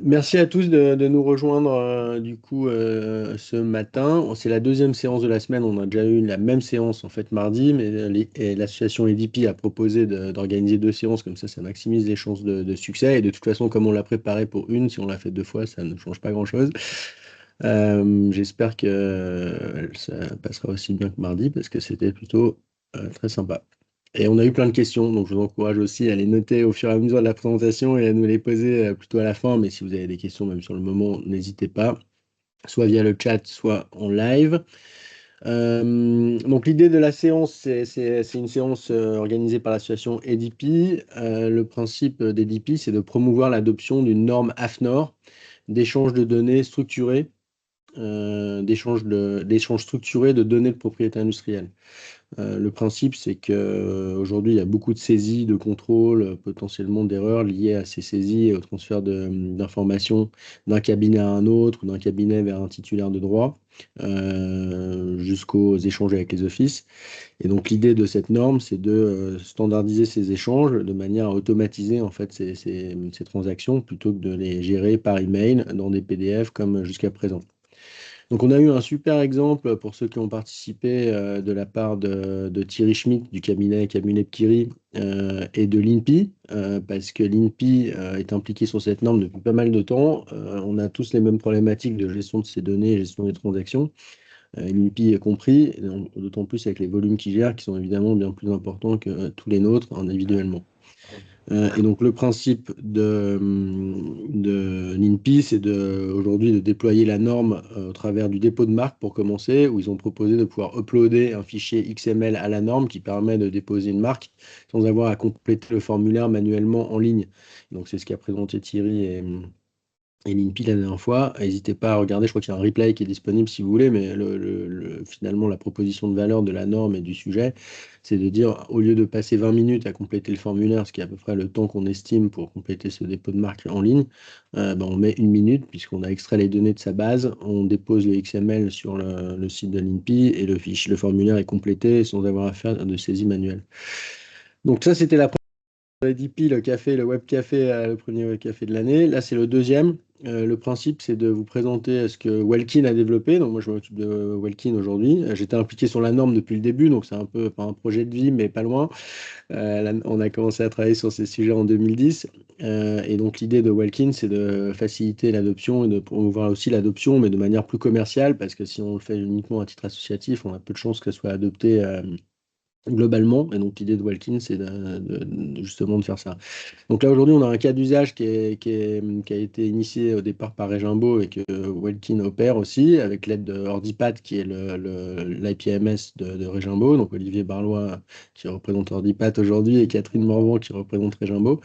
Merci à tous de nous rejoindre ce matin. C'est la deuxième séance de la semaine. On a déjà eu la même séance en fait mardi, mais et l'association EDP a proposé d'organiser deux séances, comme ça maximise les chances de succès. Et de toute façon, comme on l'a préparé pour une, si on l'a fait deux fois, ça ne change pas grand-chose. J'espère que ça passera aussi bien que mardi parce que c'était plutôt très sympa. Et on a eu plein de questions, donc je vous encourage aussi à les noter au fur et à mesure de la présentation et à nous les poser plutôt à la fin. Mais si vous avez des questions, même sur le moment, n'hésitez pas, soit via le chat, soit en live. Donc l'idée de la séance, c'est une séance organisée par l'association EDP. Le principe d'EDP, c'est de promouvoir l'adoption d'une norme AFNOR d'échange de données structurées d'échange structuré de données de propriété industrielle. Le principe, c'est qu'aujourd'hui, il y a beaucoup de saisies, de contrôles, potentiellement d'erreurs liées à ces saisies et au transfert d'informations d'un cabinet à un autre ou d'un cabinet vers un titulaire de droit, jusqu'aux échanges avec les offices. Et donc, l'idée de cette norme, c'est de standardiser ces échanges de manière à automatiser en fait ces transactions plutôt que de les gérer par email dans des PDF comme jusqu'à présent. Donc on a eu un super exemple pour ceux qui ont participé de la part de Thierry Schmitt du cabinet Pkiri et de l'INPI, parce que l'INPI est impliqué sur cette norme depuis pas mal de temps. On a tous les mêmes problématiques de gestion de ces données et gestion des transactions, l'INPI est compris, et d'autant plus avec les volumes qu'ils gèrent qui sont évidemment bien plus importants que tous les nôtres individuellement. Et donc le principe de l'INPI, c'est aujourd'hui de déployer la norme au travers du dépôt de marque pour commencer, où ils ont proposé de pouvoir uploader un fichier XML à la norme qui permet de déposer une marque sans avoir à compléter le formulaire manuellement en ligne. Donc c'est ce qu'a présenté Thierry et l'INPI la dernière fois. N'hésitez pas à regarder, je crois qu'il y a un replay qui est disponible si vous voulez, mais finalement, la proposition de valeur de la norme et du sujet, c'est de dire, au lieu de passer 20 minutes à compléter le formulaire, ce qui est à peu près le temps qu'on estime pour compléter ce dépôt de marque en ligne, on met une minute, puisqu'on a extrait les données de sa base, on dépose le XML sur le site de l'INPI et le formulaire est complété sans avoir à faire de saisie manuelle. Donc ça, c'était la EDP, le café, le web café, le premier web café de l'année. Là, c'est le deuxième. Le principe, c'est de vous présenter ce que Welkin a développé. Donc, moi, je m'occupe de Welkin aujourd'hui. J'étais impliqué sur la norme depuis le début, donc c'est un peu pas un projet de vie, mais pas loin. On a commencé à travailler sur ces sujets en 2010. Et donc, l'idée de Welkin, c'est de faciliter l'adoption et de promouvoir aussi l'adoption, mais de manière plus commerciale, parce que si on le fait uniquement à titre associatif, on a peu de chances que ce soit adopté globalement. Et donc, l'idée de Welkin, c'est justement de faire ça. Donc là, aujourd'hui, on a un cas d'usage qui a été initié au départ par Regimbo et que Welkin opère aussi, avec l'aide de Ordipat, qui est l'IPMS de Regimbo, donc Olivier Barlois qui représente Ordipat aujourd'hui et Catherine Morvan qui représente Regimbo.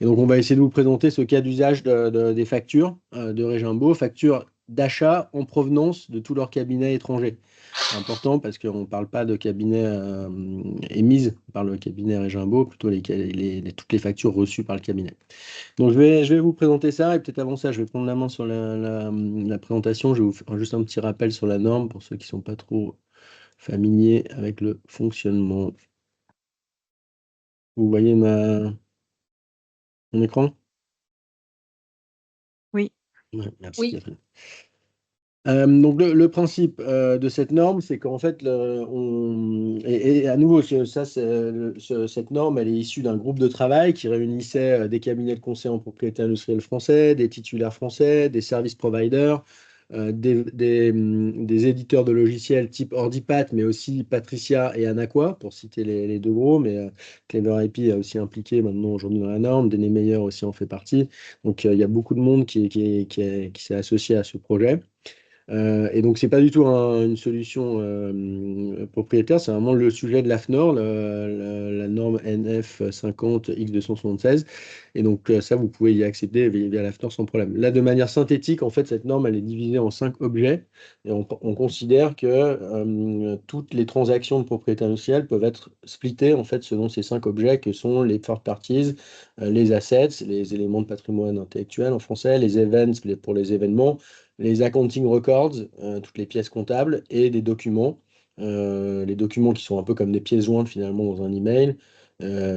Et donc, on va essayer de vous présenter ce cas d'usage des factures de Regimbo, factures d'achat en provenance de tous leurs cabinets étrangers. C'est important parce qu'on ne parle pas de cabinet émise par le cabinet Regimbo, plutôt toutes les factures reçues par le cabinet. Donc je vais vous présenter ça et peut-être avant ça, je vais prendre la main sur la présentation. Je vais vous faire juste un petit rappel sur la norme pour ceux qui ne sont pas trop familiers avec le fonctionnement. Vous voyez mon écran? Oui. Ouais, merci Oui, Catherine. Donc le principe de cette norme, c'est qu'en fait, et à nouveau, cette norme, elle est issue d'un groupe de travail qui réunissait des cabinets de conseil en propriété industrielle français, des titulaires français, des service providers, des éditeurs de logiciels type Ordipat, mais aussi Patricia et Anaqua, pour citer les deux gros, mais Clever IP a aussi impliqué maintenant aujourd'hui dans la norme, Denis Meyer aussi en fait partie. Donc il y a beaucoup de monde qui s'est associé à ce projet. Et donc, c'est pas du tout une solution propriétaire, c'est vraiment le sujet de l'AFNOR, la norme NF 50 X276. Et donc, ça, vous pouvez y accéder via l'AFNOR sans problème. Là, de manière synthétique, en fait, cette norme, elle est divisée en 5 objets. Et on considère que toutes les transactions de propriété industrielle peuvent être splittées, en fait, selon ces 5 objets que sont les third parties, les assets, les éléments de patrimoine intellectuel en français, les events pour les événements, les accounting records, toutes les pièces comptables, et des documents. Les documents qui sont un peu comme des pièces jointes finalement dans un email,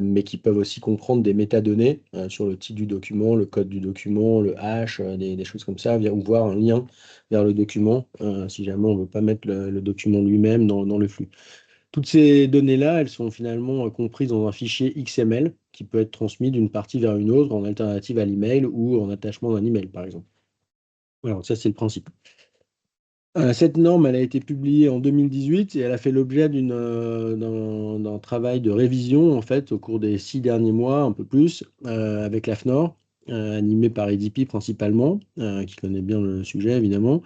mais qui peuvent aussi comprendre des métadonnées sur le titre du document, le code du document, le hash, des choses comme ça, ou voir un lien vers le document, si jamais on ne veut pas mettre le document lui-même dans le flux. Toutes ces données-là, elles sont finalement comprises dans un fichier XML qui peut être transmis d'une partie vers une autre en alternative à l'email ou en attachement d'un email, par exemple. Voilà, ça c'est le principe. Cette norme, elle a été publiée en 2018 et elle a fait l'objet d'un travail de révision en fait au cours des 6 derniers mois, un peu plus, avec l'AFNOR, animé par EDP principalement, qui connaît bien le sujet évidemment.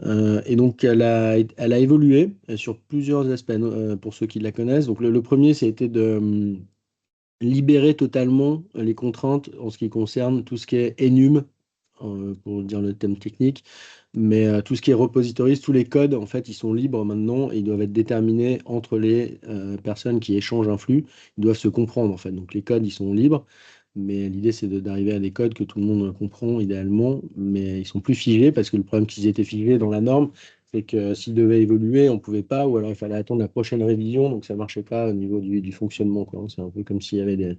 Et donc elle a évolué sur plusieurs aspects, pour ceux qui la connaissent. Donc le premier, c'était de libérer totalement les contraintes en ce qui concerne tout ce qui est enum, pour dire le thème technique, mais tout ce qui est repositories, tous les codes, en fait, ils sont libres maintenant et ils doivent être déterminés entre les personnes qui échangent un flux. Ils doivent se comprendre, en fait. Donc les codes, ils sont libres, mais l'idée, c'est d'arriver à des codes que tout le monde comprend idéalement, mais ils sont plus figés parce que le problème qu'ils étaient figés dans la norme, c'est que s'ils devaient évoluer, on ne pouvait pas, ou alors il fallait attendre la prochaine révision, donc ça ne marchait pas au niveau du fonctionnement, quoi. C'est un peu comme s'il y avait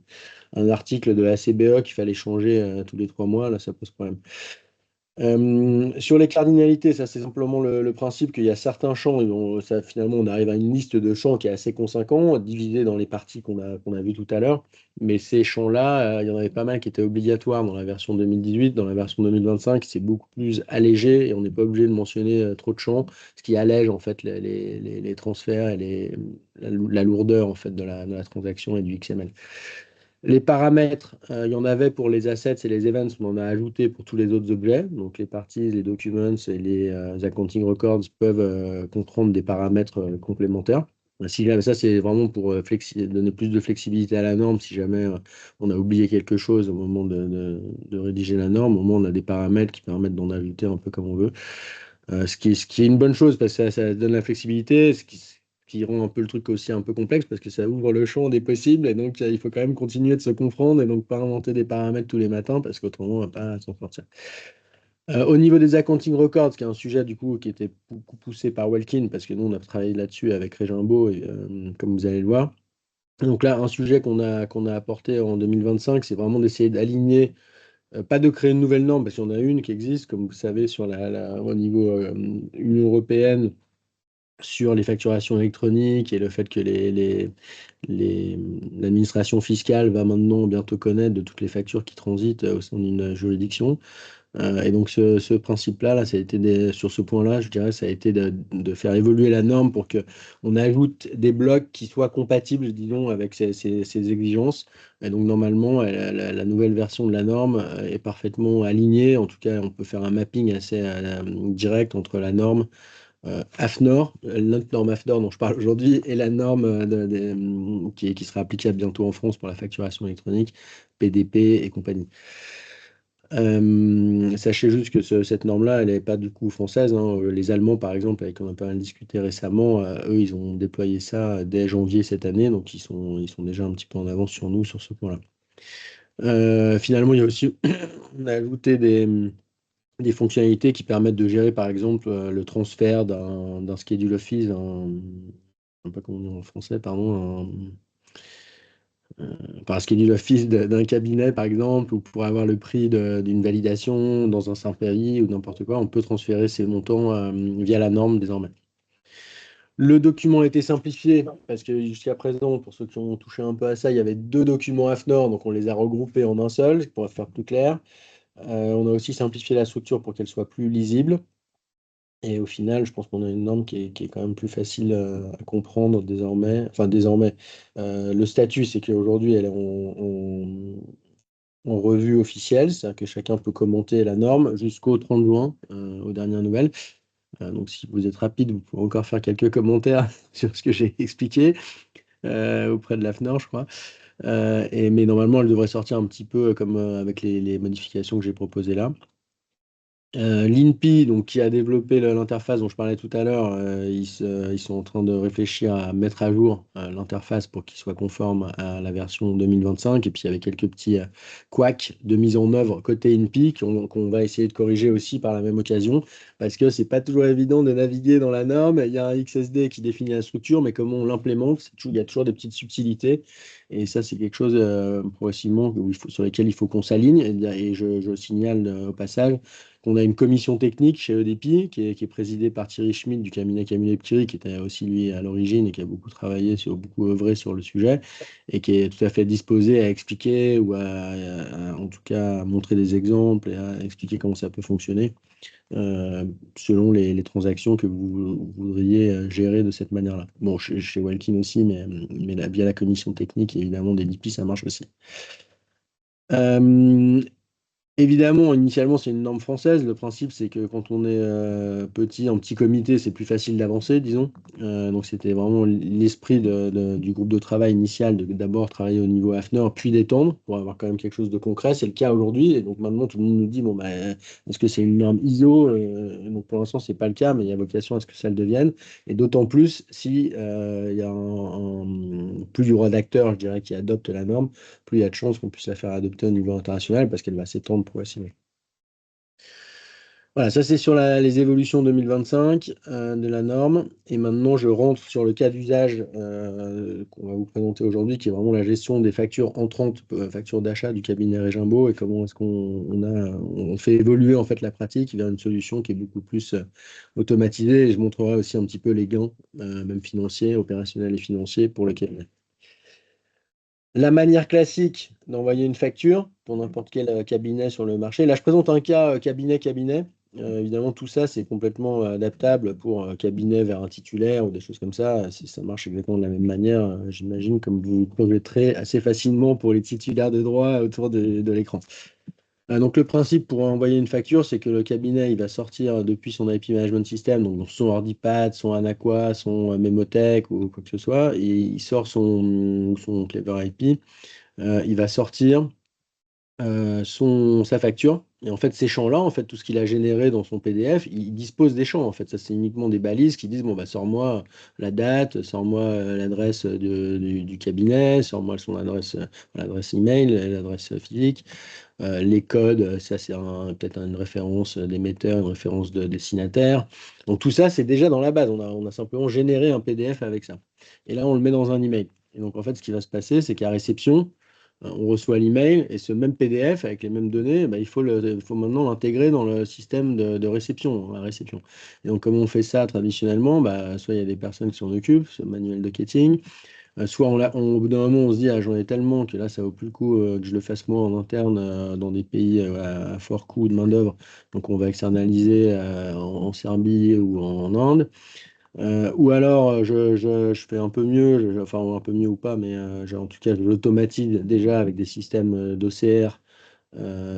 un article de la CBE qu'il fallait changer tous les 3 mois, là ça pose problème. Sur les cardinalités, ça c'est simplement le principe qu'il y a certains champs, et ça, finalement on arrive à une liste de champs qui est assez conséquent, divisée dans les parties qu'on a vues tout à l'heure, mais ces champs-là, il y en avait pas mal qui étaient obligatoires dans la version 2018, dans la version 2025, c'est beaucoup plus allégé et on n'est pas obligé de mentionner trop de champs, ce qui allège en fait les transferts et la lourdeur en fait de la transaction et du XML. Les paramètres, il y en avait pour les assets et les events, mais on a ajouté pour tous les autres objets. Donc les parties, les documents et les accounting records peuvent comprendre des paramètres complémentaires. Si jamais, ça, c'est vraiment pour donner plus de flexibilité à la norme. Si jamais on a oublié quelque chose au moment de rédiger la norme, au moins on a des paramètres qui permettent d'en ajouter un peu comme on veut. Ce qui est une bonne chose parce que ça donne la flexibilité, ce qui rend un peu le truc aussi un peu complexe parce que ça ouvre le champ des possibles et donc il faut quand même continuer de se confondre et donc pas inventer des paramètres tous les matins parce qu'autrement on va pas s'en sortir. Au niveau des accounting records, qui est un sujet du coup qui était beaucoup poussé par Welkin parce que nous on a travaillé là-dessus avec Régimbaud et comme vous allez le voir. Donc là, un sujet qu'on a apporté en 2025, c'est vraiment d'essayer d'aligner, pas de créer une nouvelle norme, parce qu'il y en a une qui existe, comme vous savez, au niveau Union européenne, sur les facturations électroniques et le fait que l'administration fiscale va maintenant bientôt connaître de toutes les factures qui transitent au sein d'une juridiction. Et donc ce principe-là, ça a été sur ce point-là, je dirais, ça a été de faire évoluer la norme pour que on ajoute des blocs qui soient compatibles, disons, avec ces exigences. Et donc normalement, la nouvelle version de la norme est parfaitement alignée. En tout cas, on peut faire un mapping assez direct entre la norme AFNOR, notre norme AFNOR dont je parle aujourd'hui, et la norme qui sera applicable bientôt en France pour la facturation électronique, PDP et compagnie. Sachez juste que cette norme-là, elle n'est pas du coup française, hein. Les Allemands, par exemple, avec qui on a pas mal discuté récemment, eux, ils ont déployé ça dès janvier cette année, donc ils sont déjà un petit peu en avance sur nous sur ce point-là. Finalement, il y a aussi, on a ajouté des fonctionnalités qui permettent de gérer, par exemple, le transfert d'un schedule office, je sais pas comment dire en français, pardon, enfin, un schedule office d'un cabinet, par exemple, ou pour avoir le prix d'une validation dans un Saint-Péry ou n'importe quoi, on peut transférer ces montants via la norme désormais. Le document a été simplifié parce que jusqu'à présent, pour ceux qui ont touché un peu à ça, il y avait 2 documents AFNOR, donc on les a regroupés en un seul pour faire plus clair. On a aussi simplifié la structure pour qu'elle soit plus lisible. Et au final, je pense qu'on a une norme qui est quand même plus facile à comprendre désormais. Enfin, désormais, le statut, c'est qu'aujourd'hui, elle est en revue officielle, c'est-à-dire que chacun peut commenter la norme jusqu'au 30 juin, aux dernières nouvelles. Donc, si vous êtes rapide, vous pouvez encore faire quelques commentaires sur ce que j'ai expliqué auprès de l'AFNOR, je crois. Mais normalement, elle devrait sortir un petit peu comme avec les modifications que j'ai proposées là. L'INPI, donc, qui a développé l'interface dont je parlais tout à l'heure, ils sont en train de réfléchir à mettre à jour l'interface pour qu'il soit conforme à la version 2025. Et puis, il y avait quelques petits couacs de mise en œuvre côté INPI qu'on va essayer de corriger aussi par la même occasion, parce que c'est pas toujours évident de naviguer dans la norme. Il y a un XSD qui définit la structure, mais comment on l'implémente, il y a toujours des petites subtilités. Et ça, c'est quelque chose progressivement sur lequel il faut qu'on s'aligne. Et je signale au passage qu'on a une commission technique chez EDP qui est présidée par Thierry Schmidt du cabinet Camille Thierry, qui était aussi lui à l'origine et qui a beaucoup travaillé, beaucoup œuvré sur le sujet, et qui est tout à fait disposé à expliquer ou en tout cas à montrer des exemples et à expliquer comment ça peut fonctionner selon les transactions que vous voudriez gérer de cette manière-là. Bon, chez Walkin aussi, mais via la commission technique, évidemment, d'EDP, ça marche aussi. Évidemment, initialement, c'est une norme française. Le principe, c'est que quand on est petit, en petit comité, c'est plus facile d'avancer, disons. Donc, c'était vraiment l'esprit du groupe de travail initial, de d'abord travailler au niveau AFNOR, puis d'étendre pour avoir quand même quelque chose de concret. C'est le cas aujourd'hui. Et donc, maintenant, tout le monde nous dit, bon, bah, est-ce que c'est une norme ISO? Donc, pour l'instant, c'est pas le cas, mais il y a vocation à ce que ça le devienne. Et d'autant plus si il y a plus il y aura d'acteurs, je dirais, qui adoptent la norme, plus il y a de chances qu'on puisse la faire adopter au niveau international parce qu'elle va s'étendre progressivement. Voilà, ça c'est sur les évolutions 2025 de la norme. Et maintenant, je rentre sur le cas d'usage qu'on va vous présenter aujourd'hui, qui est vraiment la gestion des factures entrantes, factures d'achat du cabinet Régimbaud, et comment est-ce on fait évoluer en fait la pratique vers une solution qui est beaucoup plus automatisée. Et je montrerai aussi un petit peu les gains, même financiers, opérationnels et financiers pour le cabinet. La manière classique d'envoyer une facture pour n'importe quel cabinet sur le marché. Là, je présente un cas cabinet-cabinet. Évidemment, tout ça, c'est complètement adaptable pour cabinet vers un titulaire ou des choses comme ça. Ça marche exactement de la même manière, j'imagine, comme vous le projetterez assez facilement pour les titulaires de droit autour de l'écran. Donc, le principe pour envoyer une facture, c'est que le cabinet il va sortir depuis son IP Management System, donc son OrdiPad, son Anaqua, son Memotech ou quoi que ce soit, et il sort son Clever IP. Il va sortir sa facture. Et en fait, ces champs-là, en fait, tout ce qu'il a généré dans son PDF, il dispose des champs. En fait, ça, c'est uniquement des balises qui disent, bon, bah, sors-moi la date, sors-moi l'adresse du cabinet, sors-moi son adresse, l'adresse email, l'adresse physique. Les codes, ça c'est peut-être une référence d'émetteur, une référence de destinataire. Donc tout ça, c'est déjà dans la base. On a simplement généré un PDF avec ça. Et là, on le met dans un email. Et donc en fait, ce qui va se passer, c'est qu'à réception, on reçoit l'email et ce même PDF avec les mêmes données, bah, il faut maintenant l'intégrer dans le système de réception, la réception. Et donc comme on fait ça traditionnellement, bah, soit il y a des personnes qui s'en occupent, ce manuel de docketing, soit au bout d'un moment, on se dit, ah, j'en ai tellement que là, ça vaut plus le coup que je le fasse moi en interne dans des pays à fort coût de main-d'œuvre. Donc, on va externaliser en Serbie ou en Inde. Ou alors, je fais un peu mieux, enfin, un peu mieux ou pas, mais en tout cas, je l'automatise déjà avec des systèmes d'OCR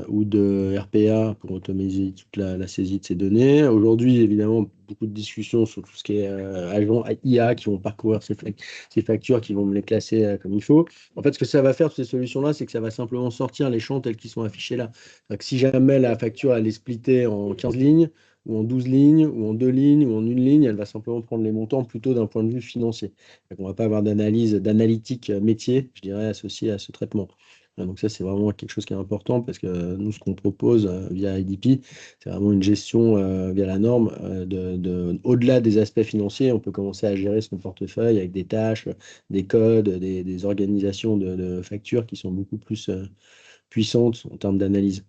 ou de RPA pour automatiser toute la saisie de ces données. Aujourd'hui, évidemment, beaucoup de discussions sur tout ce qui est agents IA qui vont parcourir ces factures, qui vont me les classer comme il faut. En fait, ce que ça va faire, toutes ces solutions-là, c'est que ça va simplement sortir les champs tels qu'ils sont affichés là. Donc, si jamais la facture, elle est splittée en 15 lignes, ou en 12 lignes, ou en 2 lignes, ou en une ligne, elle va simplement prendre les montants plutôt d'un point de vue financier. Donc, on ne va pas avoir d'analytique métier, je dirais, associée à ce traitement. Donc ça, c'est vraiment quelque chose qui est important parce que nous, ce qu'on propose via IDP, c'est vraiment une gestion via la norme au-delà des aspects financiers, on peut commencer à gérer son portefeuille avec des tâches, des codes, des organisations de factures qui sont beaucoup plus puissantes en termes d'analyse,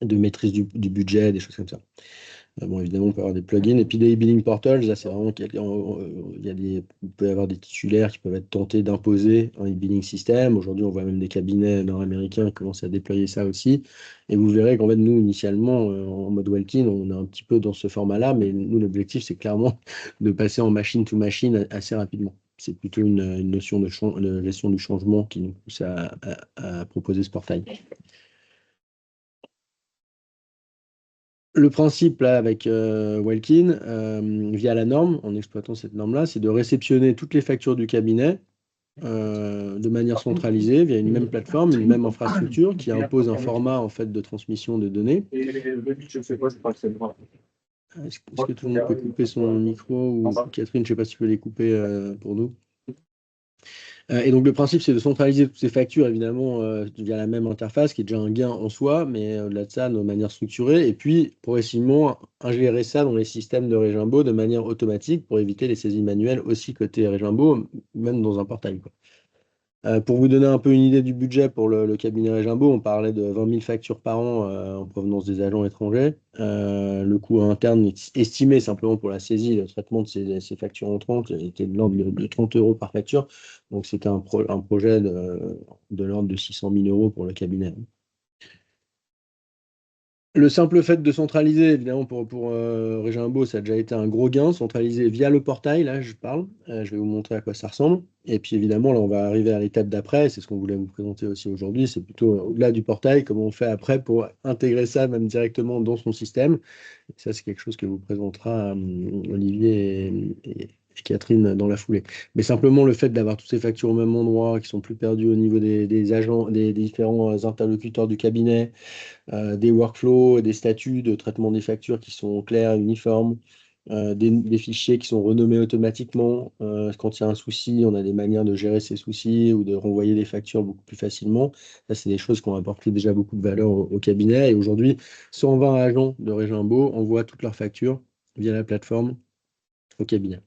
de maîtrise du budget, des choses comme ça. Bon, évidemment, on peut avoir des plugins. Et puis des e-billing portals, là, c'est vraiment il peut y avoir des titulaires qui peuvent être tentés d'imposer un e-billing système. Aujourd'hui, on voit même des cabinets nord-américains qui commencent à déployer ça aussi. Et vous verrez qu'en fait, nous, initialement, en mode Welkin, on est un petit peu dans ce format-là, mais nous, l'objectif, c'est clairement de passer en machine to machine assez rapidement. C'est plutôt une notion de gestion du changement qui nous pousse à proposer ce portail. Le principe là avec Welkin, via la norme, en exploitant cette norme-là, c'est de réceptionner toutes les factures du cabinet de manière centralisée via une même plateforme, une même infrastructure qui impose un format en fait de transmission de données. Est-ce que tout le monde peut couper son micro ou Catherine, je ne sais pas si tu peux les couper pour nous. Et donc le principe, c'est de centraliser toutes ces factures, évidemment, via la même interface, qui est déjà un gain en soi, mais au-delà de ça, de manière structurée, et puis progressivement ingérer ça dans les systèmes de Regimbo de manière automatique pour éviter les saisies manuelles aussi côté Regimbo, même dans un portail, quoi. Pour vous donner un peu une idée du budget pour le cabinet Regimbo, on parlait de 20 000 factures par an en provenance des agents étrangers. Le coût interne estimé simplement pour la saisie et le traitement de ces factures entrantes était de l'ordre de 30 euros par facture. Donc c'était un projet de l'ordre de 600 000 euros pour le cabinet. Le simple fait de centraliser, évidemment, pour Regimbo, ça a déjà été un gros gain. Centraliser via le portail, là, je parle. Je vais vous montrer à quoi ça ressemble. Et puis, évidemment, là, on va arriver à l'étape d'après. C'est ce qu'on voulait vous présenter aussi aujourd'hui. C'est plutôt au-delà du portail, comment on fait après pour intégrer ça même directement dans son système. Et ça, c'est quelque chose que vous présentera Olivier et Catherine dans la foulée. Mais simplement, le fait d'avoir toutes ces factures au même endroit, qui sont plus perdues au niveau des agents, des différents interlocuteurs du cabinet, des workflows, des statuts de traitement des factures qui sont clairs, uniformes, des fichiers qui sont renommés automatiquement. Quand il y a un souci, on a des manières de gérer ces soucis ou de renvoyer des factures beaucoup plus facilement. Ça, c'est des choses qui ont apporté déjà beaucoup de valeur au cabinet. Et aujourd'hui, 120 agents de Regimbo envoient toutes leurs factures via la plateforme au cabinet.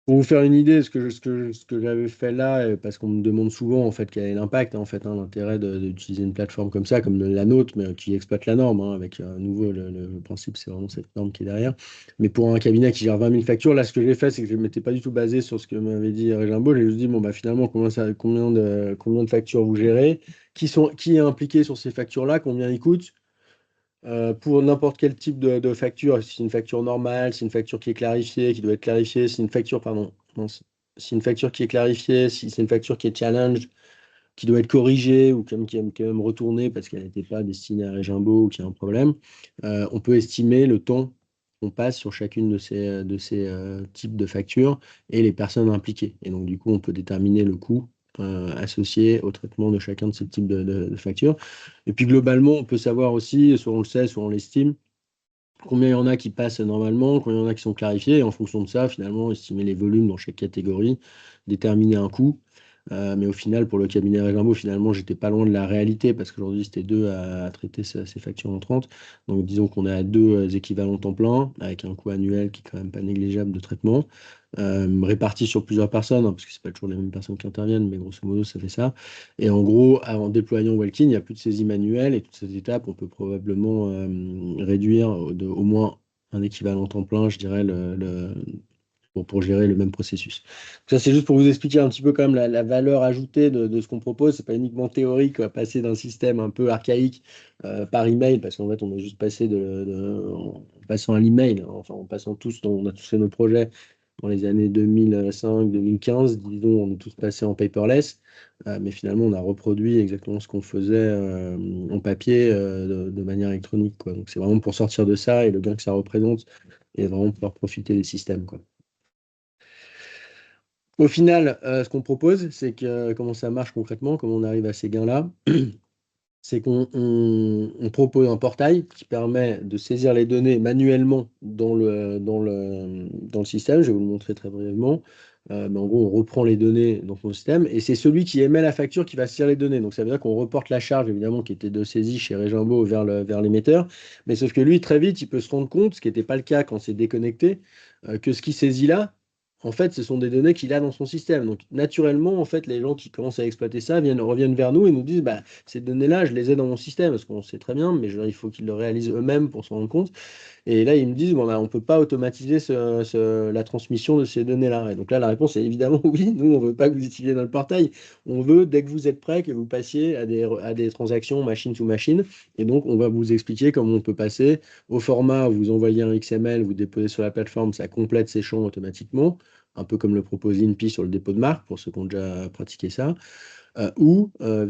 Pour vous faire une idée de ce que j'avais fait là, parce qu'on me demande souvent en fait quel est l'impact, l'intérêt d'utiliser une plateforme comme ça, comme la nôtre, mais qui exploite la norme, avec à nouveau le principe, c'est vraiment cette norme qui est derrière. Mais pour un cabinet qui gère 20 000 factures, là ce que j'ai fait, c'est que je ne m'étais pas du tout basé sur ce que m'avait dit Régimbo. J'ai juste dit, bon bah finalement, combien de factures vous gérez, qui est impliqué sur ces factures-là, combien ils coûtent. Pour n'importe quel type de facture, si c'est une facture normale, si c'est une facture qui est clarifiée, qui doit être clarifiée, si c'est une facture, pardon, non, si une facture qui est clarifiée, si c'est une facture qui est challenge, qui doit être corrigée ou qui est quand même retournée parce qu'elle n'était pas destinée à Regimbo ou qu'il y a un problème, on peut estimer le temps qu'on passe sur chacune de ces types de factures et les personnes impliquées. Et donc, du coup, on peut déterminer le coût associé au traitement de chacun de ces types de factures. Et puis, globalement, on peut savoir aussi, soit on le sait, soit on l'estime, combien il y en a qui passent normalement, combien il y en a qui sont clarifiés, et en fonction de ça, finalement, estimer les volumes dans chaque catégorie, déterminer un coût. Mais au final, pour le cabinet Regimbo, finalement, j'étais pas loin de la réalité parce qu'aujourd'hui, c'était deux à traiter ces factures entrantes. Donc, disons qu'on est à deux équivalents temps plein, avec un coût annuel qui est quand même pas négligeable de traitement, réparti sur plusieurs personnes, parce que c'est pas toujours les mêmes personnes qui interviennent, mais grosso modo, ça fait ça. Et en gros, en déployant Welkin, il n'y a plus de saisie manuelle et toutes ces étapes, on peut probablement réduire au moins un équivalent temps plein, je dirais, pour gérer le même processus. Ça, c'est juste pour vous expliquer un petit peu quand même la valeur ajoutée de ce qu'on propose. C'est pas uniquement théorique, quoi, passer d'un système un peu archaïque par email, parce qu'en fait, on est juste passé en passant à l'email, enfin, en passant tous, on a tous fait nos projets dans les années 2005-2015, disons, on est tous passés en paperless, mais finalement, on a reproduit exactement ce qu'on faisait en papier de manière électronique, quoi. Donc, c'est vraiment pour sortir de ça et le gain que ça représente et vraiment pouvoir profiter des systèmes, quoi. Au final, ce qu'on propose, c'est que comment ça marche concrètement, comment on arrive à ces gains-là, c'est qu'on propose un portail qui permet de saisir les données manuellement dans le système. Je vais vous le montrer très brièvement. Mais en gros, on reprend les données dans son système et c'est celui qui émet la facture qui va saisir les données. Donc ça veut dire qu'on reporte la charge, évidemment, qui était de saisie chez Regimbo vers l'émetteur. Mais sauf que lui, très vite, il peut se rendre compte, ce qui n'était pas le cas quand c'est déconnecté, que ce qui saisit là, en fait, ce sont des données qu'il a dans son système. Donc, naturellement, en fait, les gens qui commencent à exploiter ça reviennent vers nous et nous disent, bah, ces données-là, je les ai dans mon système, parce qu'on sait très bien, mais il faut qu'ils le réalisent eux-mêmes pour s'en rendre compte. Et là, ils me disent, bon, bah, on ne peut pas automatiser la transmission de ces données-là. Et donc là, la réponse est évidemment oui. Nous, on ne veut pas que vous utilisiez notre portail. On veut, dès que vous êtes prêt, que vous passiez à des transactions machine to machine. Et donc, on va vous expliquer comment on peut passer au format, vous envoyez un XML, vous déposez sur la plateforme, ça complète ces champs automatiquement, un peu comme le propose INPI sur le dépôt de marque, pour ceux qui ont déjà pratiqué ça, ou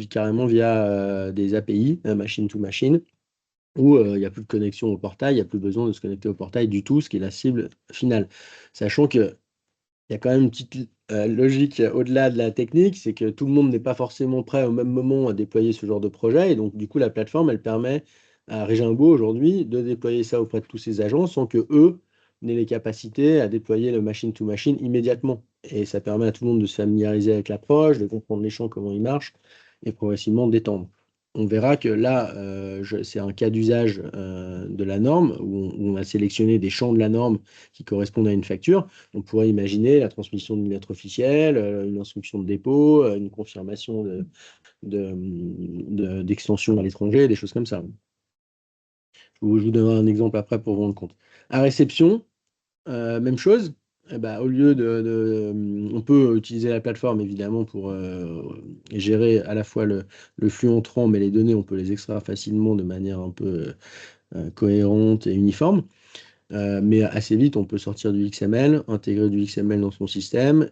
carrément via des API, machine to machine, où il n'y a plus de connexion au portail, il n'y a plus besoin de se connecter au portail du tout, ce qui est la cible finale. Sachant que il y a quand même une petite logique au-delà de la technique, c'est que tout le monde n'est pas forcément prêt au même moment à déployer ce genre de projet. Et donc, du coup, la plateforme, elle permet à Régimbo aujourd'hui de déployer ça auprès de tous ses agents sans que eux n'aient les capacités à déployer le machine-to-machine immédiatement. Et ça permet à tout le monde de se familiariser avec l'approche, de comprendre les champs, comment ils marchent, et progressivement d'étendre. On verra que là, c'est un cas d'usage de la norme où on a sélectionné des champs de la norme qui correspondent à une facture. On pourrait imaginer la transmission d'une lettre officielle, une instruction de dépôt, une confirmation d'extension à l'étranger, des choses comme ça. Je vous donnerai un exemple après pour vous rendre compte. À réception, même chose. Eh ben, au lieu on peut utiliser la plateforme évidemment pour gérer à la fois le flux entrant, mais les données, on peut les extraire facilement de manière un peu cohérente et uniforme. Mais assez vite, on peut sortir du XML, intégrer du XML dans son système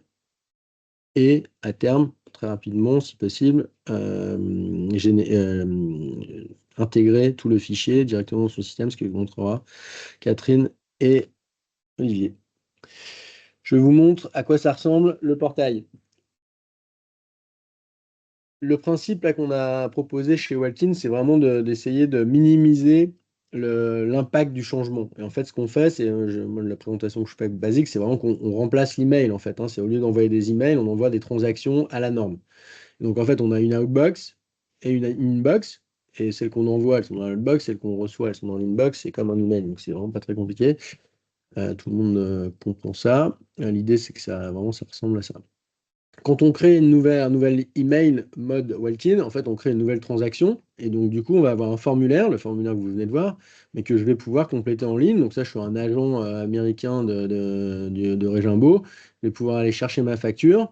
et à terme, très rapidement, si possible, intégrer tout le fichier directement dans son système, ce que montrera Catherine et Olivier. Je vous montre à quoi ça ressemble le portail. Le principe là qu'on a proposé chez Waltin, c'est vraiment d'essayer de minimiser l'impact du changement. Et en fait, ce qu'on fait, c'est moi, la présentation que je fais basique, c'est vraiment qu'on remplace l'email en fait. C'est au lieu d'envoyer des emails, on envoie des transactions à la norme. Donc en fait, on a une outbox et une inbox. Et celles qu'on envoie, elles sont dans l'outbox, celles qu'on reçoit, elles sont dans l'inbox. C'est comme un email, donc c'est vraiment pas très compliqué. Tout le monde comprend ça. L'idée, c'est que ça ressemble à ça. Quand on crée un nouvel email mode Waltin, en fait, on crée une nouvelle transaction. Et donc, du coup, on va avoir un formulaire, le formulaire que vous venez de voir, mais que je vais pouvoir compléter en ligne. Donc, ça, je suis un agent américain de Régimbo. Je vais pouvoir aller chercher ma facture,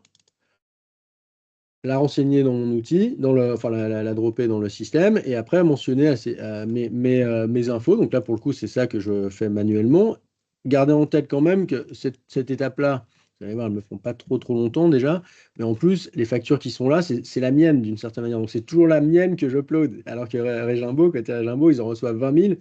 la renseigner dans mon outil, enfin la dropper dans le système, et après mentionner mes infos. Donc là, pour le coup, c'est ça que je fais manuellement. Gardez en tête quand même que cette étape-là, vous allez voir, elles ne me font pas trop longtemps déjà, mais en plus, les factures qui sont là, c'est la mienne d'une certaine manière. Donc c'est toujours la mienne que j'upload. Alors que Régimbo, côté Régimbo, ils en reçoivent 20 000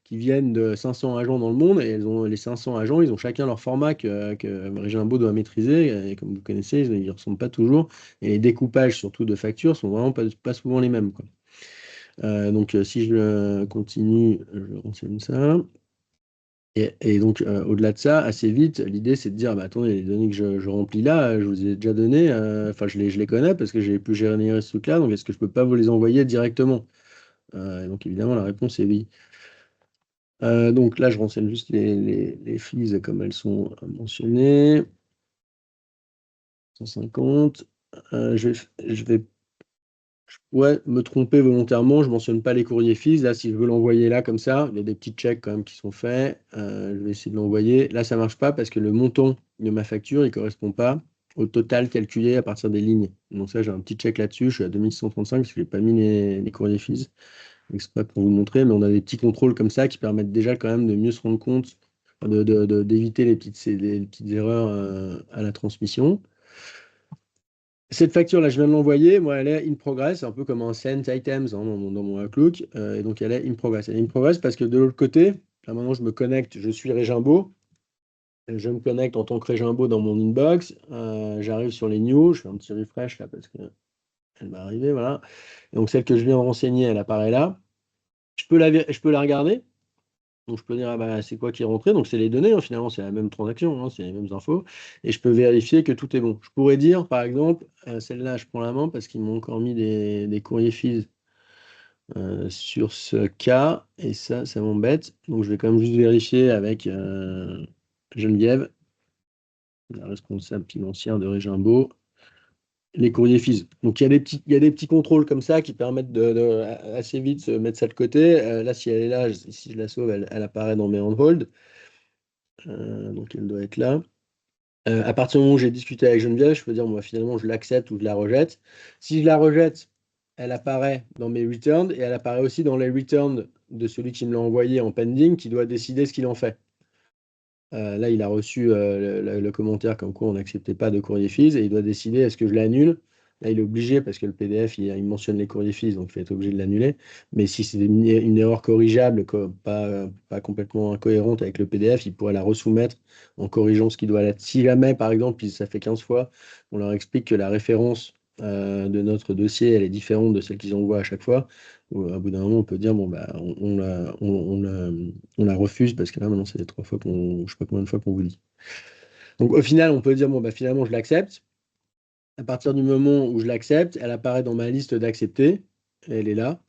qui viennent de 500 agents dans le monde, et les 500 agents, ils ont chacun leur format que Régimbo doit maîtriser, et comme vous connaissez, ils ne ressemblent pas toujours. Et les découpages, surtout de factures, sont vraiment pas souvent les mêmes, quoi. Donc, si je continue, je renseigne ça. Et donc, au-delà de ça, assez vite, l'idée, c'est de dire, bah, attendez, les données que je remplis là, je vous ai déjà données, enfin, je les connais parce que j'ai pu gérer ce truc-là, donc est-ce que je peux pas vous les envoyer directement? Donc, évidemment, la réponse est oui. Donc là, je renseigne juste les fees comme elles sont mentionnées. 150. Je vais me tromper volontairement, je mentionne pas les courriers fees. Là, si je veux l'envoyer là comme ça, il y a des petits checks quand même qui sont faits. Je vais essayer de l'envoyer. Là, ça marche pas parce que le montant de ma facture, il correspond pas au total calculé à partir des lignes. Donc ça, j'ai un petit check là-dessus. Je suis à 2135 parce que j'ai pas mis les courriers fees exprès pour vous montrer. Mais on a des petits contrôles comme ça qui permettent déjà quand même de mieux se rendre compte, d'éviter les petites erreurs à la transmission. Cette facture-là, je viens de l'envoyer. Moi, elle est in progress, un peu comme un sent items dans mon Outlook. Et donc, elle est in progress. Elle est in progress parce que de l'autre côté, là maintenant, je me connecte. Je suis Régimbo. Je me connecte en tant que Régimbo dans mon inbox. J'arrive sur les news. Je fais un petit refresh là parce qu'elle va arriver. Voilà. Et donc, celle que je viens de renseigner, elle apparaît là. Je peux la regarder. Donc, je peux dire, ah bah, c'est quoi qui est rentré? Donc, c'est les données, hein, finalement, c'est la même transaction, hein, c'est les mêmes infos. Et je peux vérifier que tout est bon. Je pourrais dire, par exemple, celle-là, je prends la main parce qu'ils m'ont encore mis des courriers fees sur ce cas. Et ça m'embête. Donc, je vais quand même juste vérifier avec Geneviève, la responsable financière de Régimbo, les courriers fees. Donc, il y a des petits contrôles comme ça qui permettent de assez vite se mettre ça de côté. Là, si elle est là, si je la sauve, elle apparaît dans mes on hold. Donc elle doit être là. À partir du moment où j'ai discuté avec Geneviève, je peux dire, moi, finalement, je l'accepte ou je la rejette. Si je la rejette, elle apparaît dans mes returns et elle apparaît aussi dans les returns de celui qui me l'a envoyé en pending, qui doit décider ce qu'il en fait. Là, il a reçu le commentaire comme quoi on n'acceptait pas de courrier fees et il doit décider est-ce que je l'annule Là, il est obligé parce que le PDF, il mentionne les courriers fils, donc il va être obligé de l'annuler. Mais si c'est une erreur corrigeable, pas complètement incohérente avec le PDF, il pourrait la resoumettre en corrigeant ce qui doit l'être. Si jamais, par exemple, puis ça fait 15 fois, on leur explique que la référence de notre dossier, elle est différente de celle qu'ils envoient à chaque fois, au bout d'un moment, on peut dire, bon, bah, on la refuse parce que là, maintenant, c'est 3 fois je sais pas combien de fois qu'on vous dit. Donc, au final, on peut dire, bon, bah, finalement, je l'accepte. À partir du moment où je l'accepte, elle apparaît dans ma liste d'acceptés. Elle est là.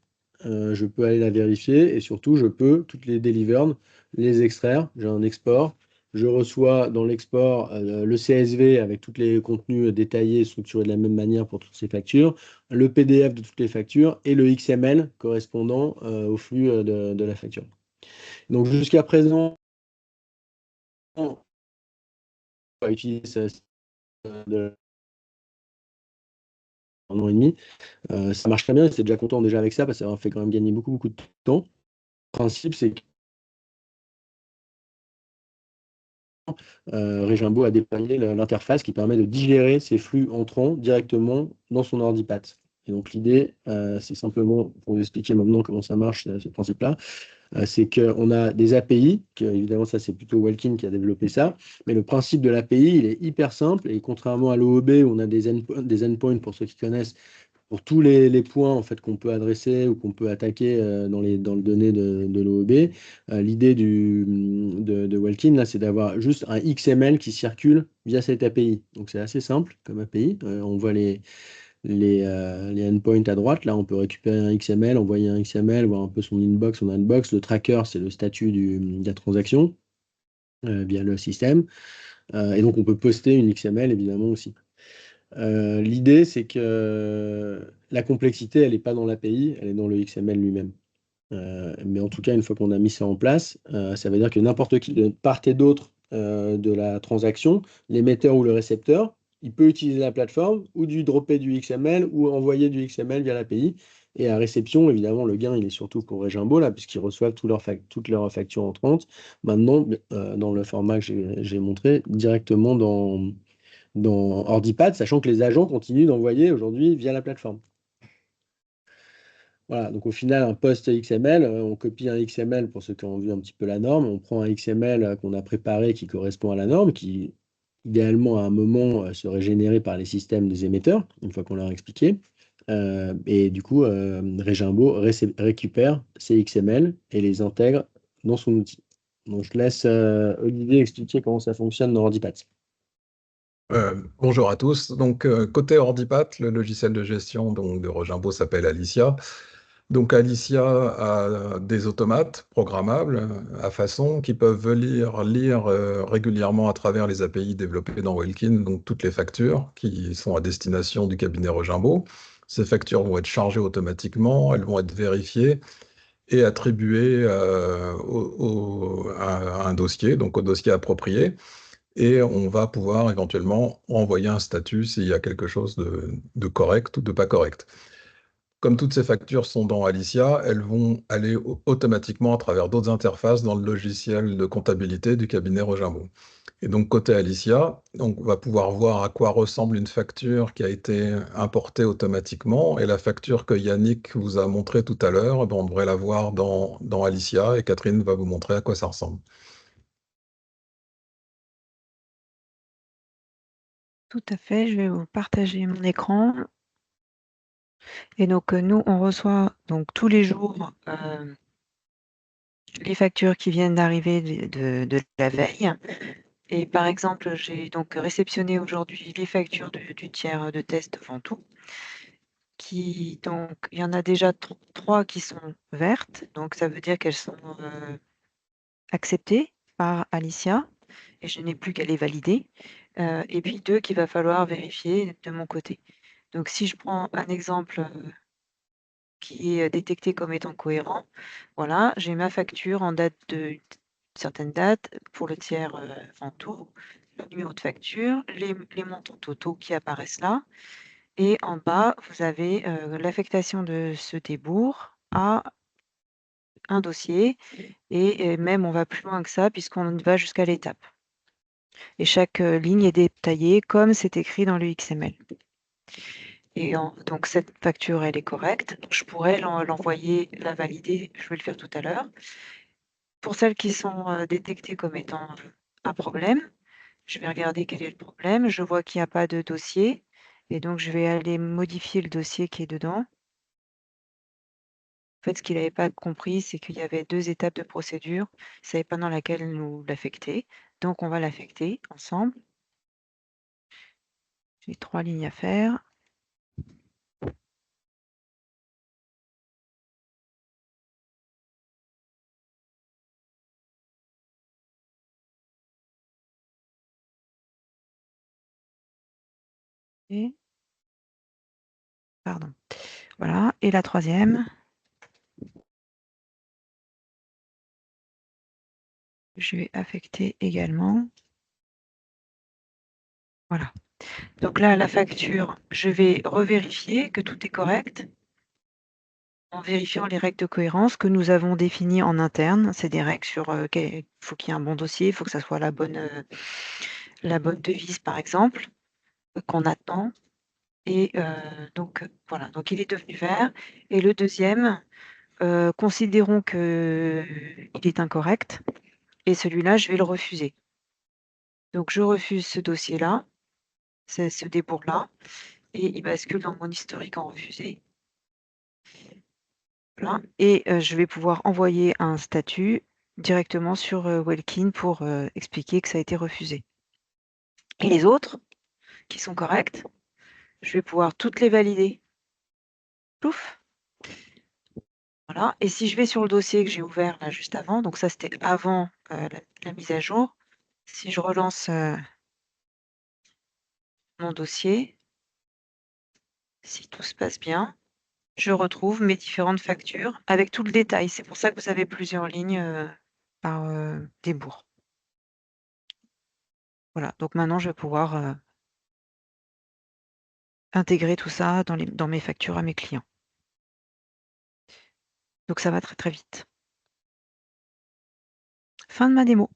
Je peux aller la vérifier et surtout, je peux, toutes les delivered, les extraire. J'ai un export. Je reçois dans l'export le CSV avec tous les contenus détaillés, structurés de la même manière pour toutes ces factures, le PDF de toutes les factures et le XML correspondant au flux de la facture. Donc jusqu'à présent, on va utiliser ça de un an et demi. Ça marche très bien, c'est déjà content déjà avec ça parce que ça m'a fait quand même gagner beaucoup, beaucoup de temps. Le principe, c'est que Regimbo a déployé l'interface qui permet de digérer ces flux entrants directement dans son ordipat. Et donc l'idée, c'est simplement, pour vous expliquer maintenant comment ça marche, ce principe-là, c'est qu'on a des API, évidemment ça c'est plutôt Welkin qui a développé ça, mais le principe de l'API, il est hyper simple, et contrairement à l'OOB où on a des endpoints, pour ceux qui connaissent, pour tous les points en fait, qu'on peut adresser ou qu'on peut attaquer dans le données de l'OOB, l'idée de Welkin, là, c'est d'avoir juste un XML qui circule via cette API. Donc c'est assez simple comme API. On voit les endpoints à droite. Là, on peut récupérer un XML, envoyer un XML, voir un peu son inbox, son inbox. Le tracker, c'est le statut de la transaction via le système. Et donc, on peut poster une XML, évidemment, aussi. L'idée, c'est que la complexité, elle n'est pas dans l'API, elle est dans le XML lui-même. Mais en tout cas, une fois qu'on a mis ça en place, ça veut dire que n'importe qui, de part et d'autre de la transaction, l'émetteur ou le récepteur, il peut utiliser la plateforme ou dropper du XML ou envoyer du XML via l'API. Et à réception, évidemment, le gain, il est surtout pour Regimbo, là, puisqu'ils reçoivent toutes leurs factures entrantes. Maintenant, dans le format que j'ai montré, directement dans Ordipad, sachant que les agents continuent d'envoyer aujourd'hui via la plateforme. Voilà, donc au final, un post XML, on copie un XML pour ceux qui ont vu un petit peu la norme, on prend un XML qu'on a préparé qui correspond à la norme, qui idéalement à un moment serait généré par les systèmes des émetteurs, une fois qu'on leur a expliqué. Et du coup, Regimbo récupère ces XML et les intègre dans son outil. Donc je laisse Olivier expliquer comment ça fonctionne dans Ordipat. Bonjour à tous. Donc, côté Ordipat, le logiciel de gestion donc, de Regimbo s'appelle Alicia. Donc, Alicia a des automates programmables à façon qui peuvent lire régulièrement à travers les API développées dans Welkin, donc toutes les factures qui sont à destination du cabinet Regimbo. Ces factures vont être chargées automatiquement, elles vont être vérifiées et attribuées à un dossier, donc au dossier approprié. Et on va pouvoir éventuellement envoyer un statut s'il y a quelque chose de correct ou de pas correct. Comme toutes ces factures sont dans Alicia, elles vont aller automatiquement à travers d'autres interfaces dans le logiciel de comptabilité du cabinet Regimbo. Et donc côté Alicia, on va pouvoir voir à quoi ressemble une facture qui a été importée automatiquement. Et la facture que Yannick vous a montrée tout à l'heure, on devrait la voir dans Alicia et Catherine va vous montrer à quoi ça ressemble. Tout à fait, je vais vous partager mon écran. Et donc, nous, on reçoit donc tous les jours les factures qui viennent d'arriver de la veille. Et par exemple, j'ai donc réceptionné aujourd'hui les factures du tiers de test Ventoux. Donc, il y en a déjà 3 qui sont vertes, donc ça veut dire qu'elles sont acceptées par Alicia, et je n'ai plus qu'à les valider. Et puis 2 qu'il va falloir vérifier de mon côté. Donc, si je prends un exemple qui est détecté comme étant cohérent, voilà, j'ai ma facture en date de certaines dates pour le tiers Ventoux, le numéro de facture, les montants totaux qui apparaissent là. Et en bas, vous avez l'affectation de ce débours à un dossier. Et même, on va plus loin que ça, puisqu'on va jusqu'à l'étape. Et chaque ligne est détaillée comme c'est écrit dans le XML. Et donc, cette facture, elle est correcte. Donc, je pourrais l'envoyer, la valider. Je vais le faire tout à l'heure. Pour celles qui sont détectées comme étant un problème, je vais regarder quel est le problème. Je vois qu'il n'y a pas de dossier. Et donc, je vais aller modifier le dossier qui est dedans. En fait, ce qu'il n'avait pas compris, c'est qu'il y avait 2 étapes de procédure. Il ne savait pas dans laquelle nous l'affecter. Donc, on va l'affecter ensemble. J'ai 3 lignes à faire. Et pardon. Voilà. Et la 3e, je vais affecter également. Voilà. Donc là, la facture, je vais revérifier que tout est correct en vérifiant les règles de cohérence que nous avons définies en interne. C'est des règles sur il faut qu'il y ait un bon dossier, il faut que ça soit la bonne devise, par exemple, qu'on attend. Et donc, voilà. Donc, il est devenu vert. Et le 2e, considérons qu'il est incorrect. Et celui-là, je vais le refuser. Donc, je refuse ce dossier-là, ce débours-là. Et il bascule dans mon historique en refusé. Voilà. Et je vais pouvoir envoyer un statut directement sur Welkin pour expliquer que ça a été refusé. Et les autres, qui sont correctes, je vais pouvoir toutes les valider. Plouf. Voilà. Et si je vais sur le dossier que j'ai ouvert là juste avant, donc ça c'était avant la mise à jour, si je relance mon dossier, si tout se passe bien, je retrouve mes différentes factures avec tout le détail. C'est pour ça que vous avez plusieurs lignes par débours. Voilà, donc maintenant je vais pouvoir intégrer tout ça dans mes factures à mes clients. Donc ça va très très vite. Fin de ma démo.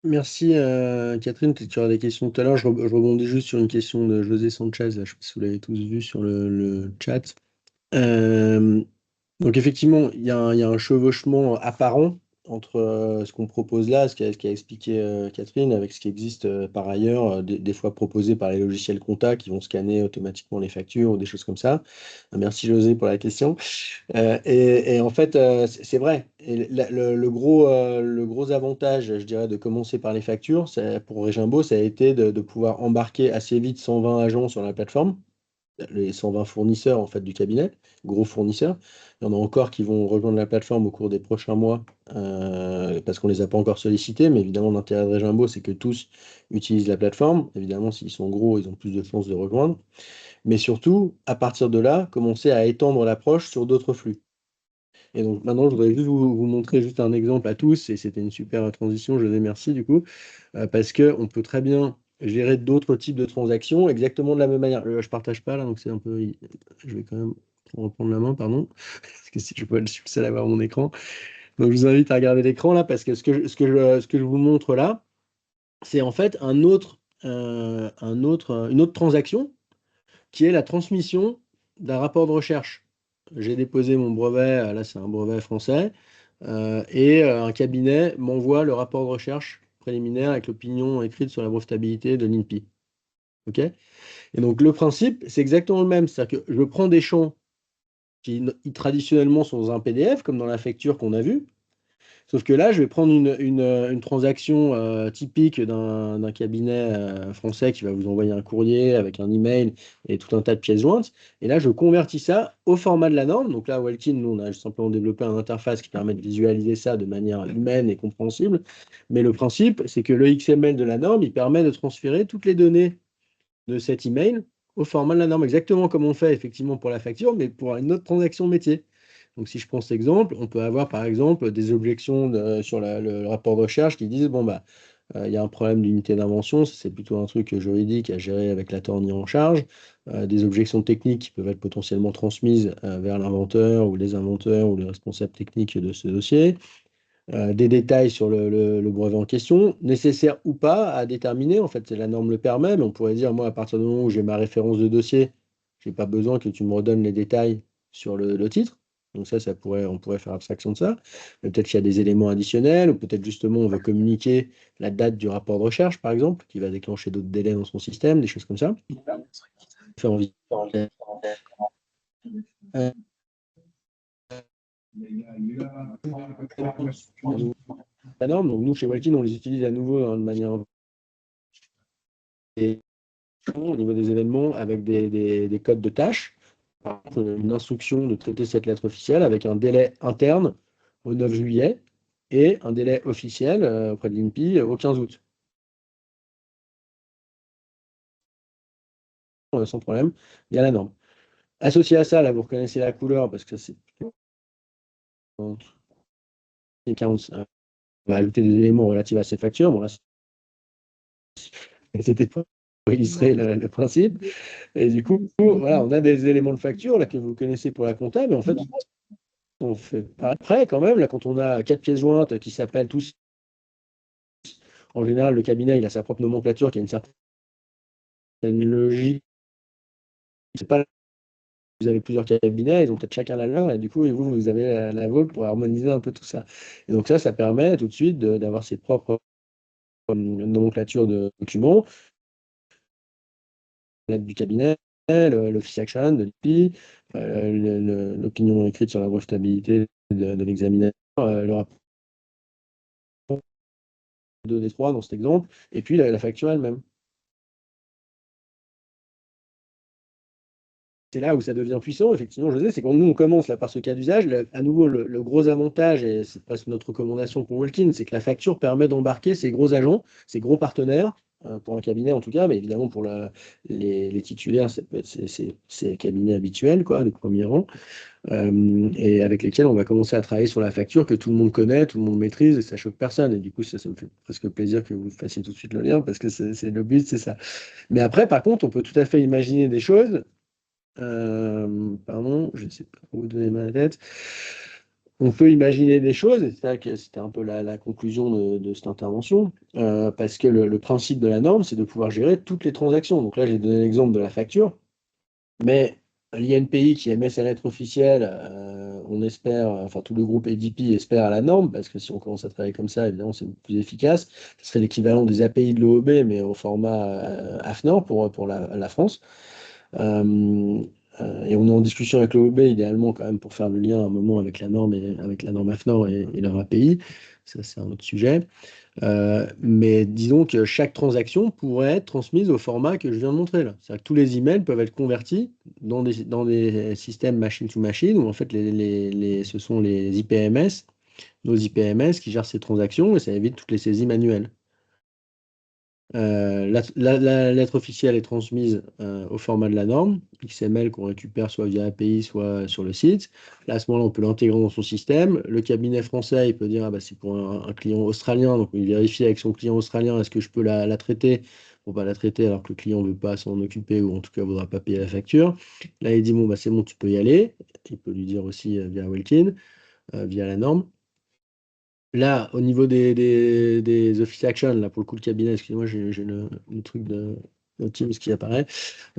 Merci Catherine, tu auras des questions tout à l'heure. Je rebondis juste sur une question de José Sanchez, là, je ne sais pas si vous l'avez tous vu sur le chat. Donc effectivement, il y a un chevauchement apparent entre ce qu'on propose là, ce qu'a expliqué Catherine, avec ce qui existe par ailleurs, des fois proposé par les logiciels compta qui vont scanner automatiquement les factures ou des choses comme ça. Merci José pour la question. Et en fait, c'est vrai. Et le gros avantage, je dirais, de commencer par les factures, pour Regimbo, ça a été de pouvoir embarquer assez vite 120 agents sur la plateforme, les 120 fournisseurs en fait du cabinet, gros fournisseurs. Il y en a encore qui vont rejoindre la plateforme au cours des prochains mois parce qu'on ne les a pas encore sollicités, mais évidemment l'intérêt de Regimbo, c'est que tous utilisent la plateforme. Évidemment, s'ils sont gros, ils ont plus de chances de rejoindre. Mais surtout, à partir de là, commencer à étendre l'approche sur d'autres flux. Et donc maintenant, je voudrais juste vous montrer juste un exemple à tous, et c'était une super transition, je vous remercie du coup, parce qu'on peut très bien gérer d'autres types de transactions exactement de la même manière. Je ne partage pas là, donc c'est un peu... Je vais quand même reprendre la main, pardon, parce que si je peux le succès d'avoir mon écran. Donc je vous invite à regarder l'écran là, parce que ce que je vous montre là, c'est en fait une autre transaction, qui est la transmission d'un rapport de recherche. J'ai déposé mon brevet, là c'est un brevet français, et un cabinet m'envoie le rapport de recherche préliminaire avec l'opinion écrite sur la brevetabilité de l'INPI. OK? Et donc le principe, c'est exactement le même. C'est-à-dire que je prends des champs qui traditionnellement sont dans un PDF, comme dans la facture qu'on a vue. Sauf que là, je vais prendre une transaction typique d'un cabinet français qui va vous envoyer un courrier avec un email et tout un tas de pièces jointes. Et là, je convertis ça au format de la norme. Donc là, à Welkin, nous, on a simplement développé une interface qui permet de visualiser ça de manière humaine et compréhensible. Mais le principe, c'est que le XML de la norme, il permet de transférer toutes les données de cet email au format de la norme, exactement comme on fait effectivement pour la facture, mais pour une autre transaction métier. Donc, si je prends cet exemple, on peut avoir par exemple des objections sur le rapport de recherche qui disent bon, bah, il y a un problème d'unité d'invention, c'est plutôt un truc juridique à gérer avec l'attorney en charge. Des objections techniques qui peuvent être potentiellement transmises vers l'inventeur ou les inventeurs ou les responsables techniques de ce dossier. des détails sur le brevet en question, nécessaire ou pas à déterminer. En fait, la norme le permet, mais on pourrait dire, moi, à partir du moment où j'ai ma référence de dossier, je n'ai pas besoin que tu me redonnes les détails sur le titre. Donc ça on pourrait faire abstraction de ça. Mais peut-être qu'il y a des éléments additionnels, ou peut-être justement on veut communiquer la date du rapport de recherche, par exemple, qui va déclencher d'autres délais dans son système, des choses comme ça. Faire envie. Euh, la norme, donc nous chez Walkin, on les utilise à nouveau de manière au niveau des événements avec des codes de tâches. Par exemple, une instruction de traiter cette lettre officielle avec un délai interne au 9 juillet et un délai officiel auprès de l'INPI au 15 août. Sans problème, il y a la norme. Associé à ça, là, vous reconnaissez la couleur parce que c'est 40. On va ajouter des éléments relatifs à ces factures. Bon, là, c'était pour illustrer le principe. Et du coup, voilà, on a des éléments de facture là, que vous connaissez pour la compta, mais en fait, on fait pas après quand même. Là, quand on a 4 pièces jointes qui s'appellent tous, en général, le cabinet, il a sa propre nomenclature qui a une certaine logique. C'est pas, vous avez plusieurs cabinets, ils ont peut-être chacun la leur, et du coup, vous avez la vôtre pour harmoniser un peu tout ça. Et donc ça permet tout de suite d'avoir ses propres nomenclatures de documents, l'aide du cabinet, l'office action de l'IPI, l'opinion écrite sur la brevetabilité de l'examinateur, le rapport 2 des 3 dans cet exemple, et puis la facture elle-même. C'est là où ça devient puissant, effectivement, José, c'est quand nous on commence là par ce cas d'usage, à nouveau le gros avantage, et c'est presque notre recommandation pour Walkin, c'est que la facture permet d'embarquer ces gros agents, ces gros partenaires, pour un cabinet en tout cas, mais évidemment pour les titulaires, c'est cabinets habituels, quoi, les premiers rangs, et avec lesquels on va commencer à travailler sur la facture que tout le monde connaît, tout le monde maîtrise, et ça choque personne. Et du coup, ça me fait presque plaisir que vous fassiez tout de suite le lien, parce que c'est le but, c'est ça. Mais après, par contre, on peut tout à fait imaginer des choses. Pardon, je ne sais pas où donner ma tête. On peut imaginer des choses, et c'est ça que c'était un peu la conclusion de cette intervention, parce que le principe de la norme, c'est de pouvoir gérer toutes les transactions. Donc là, j'ai donné l'exemple de la facture, mais l'INPI qui émet ses lettres officielles, on espère, enfin tout le groupe ADP espère à la norme, parce que si on commence à travailler comme ça, évidemment, c'est plus efficace. Ce serait l'équivalent des API de l'OEB, mais au format AFNOR pour la France. Et on est en discussion avec l'OEB, idéalement, quand même, pour faire le lien à un moment avec la norme AFNOR et leur API. Ça, c'est un autre sujet. Mais disons que chaque transaction pourrait être transmise au format que je viens de montrer là. C'est-à-dire que tous les emails peuvent être convertis dans des systèmes machine-to-machine, où en fait ce sont les IPMS, nos IPMS qui gèrent ces transactions, et ça évite toutes les saisies manuelles. La lettre officielle est transmise au format de la norme, XML qu'on récupère soit via API, soit sur le site. Là, à ce moment-là, on peut l'intégrer dans son système. Le cabinet français, il peut dire, ah bah, c'est pour un client australien, donc il vérifie avec son client australien, est-ce que je peux la traiter pour pas la traiter alors que le client ne veut pas s'en occuper ou en tout cas ne voudra pas payer la facture. Là, il dit, bon, bah, c'est bon, tu peux y aller. Il peut lui dire aussi via Welkin, via la norme. Là, au niveau des Office Action, là, pour le coup, le cabinet, excusez-moi, j'ai le truc de Teams qui apparaît.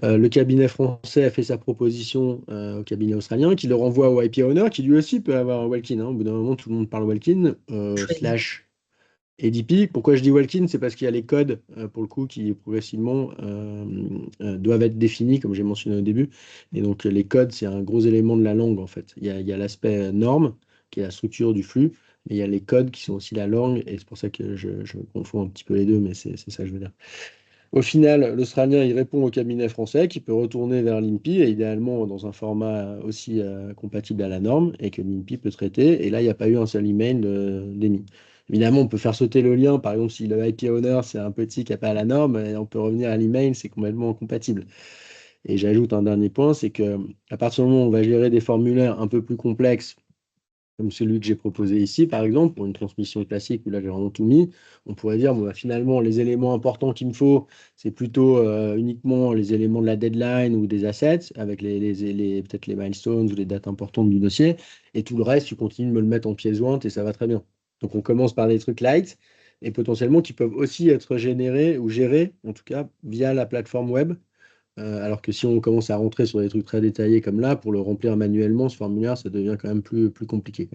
Le cabinet français a fait sa proposition au cabinet australien, qui le renvoie au IP Owner, qui lui aussi peut avoir un Welkin. Au bout d'un moment, tout le monde parle Welkin, slash ADP. Pourquoi je dis Welkin? C'est parce qu'il y a les codes, pour le coup, qui progressivement doivent être définis, comme j'ai mentionné au début. Et donc, les codes, c'est un gros élément de la langue, en fait. Il y a l'aspect norme, qui est la structure du flux, mais il y a les codes qui sont aussi la langue, et c'est pour ça que je confonds un petit peu les deux, mais c'est ça que je veux dire. Au final, l'Australien, il répond au cabinet français qui peut retourner vers l'INPI, et idéalement dans un format aussi compatible à la norme, et que l'INPI peut traiter. Et là, il n'y a pas eu un seul email d'émis. Évidemment, on peut faire sauter le lien. Par exemple, si le IP owner, c'est un petit qui n'a pas la norme, et on peut revenir à l'email, c'est complètement compatible. Et j'ajoute un dernier point, c'est que à partir du moment où on va gérer des formulaires un peu plus complexes, comme celui que j'ai proposé ici, par exemple, pour une transmission classique où là j'ai vraiment tout mis, on pourrait dire, bon, bah, finalement, les éléments importants qu'il me faut, c'est plutôt uniquement les éléments de la deadline ou des assets, avec peut-être les milestones ou les dates importantes du dossier, et tout le reste, tu continues de me le mettre en pièce jointe et ça va très bien. Donc, on commence par des trucs light et potentiellement qui peuvent aussi être générés ou gérés, en tout cas, via la plateforme web. Alors que si on commence à rentrer sur des trucs très détaillés comme là, pour le remplir manuellement, ce formulaire, ça devient quand même plus compliqué.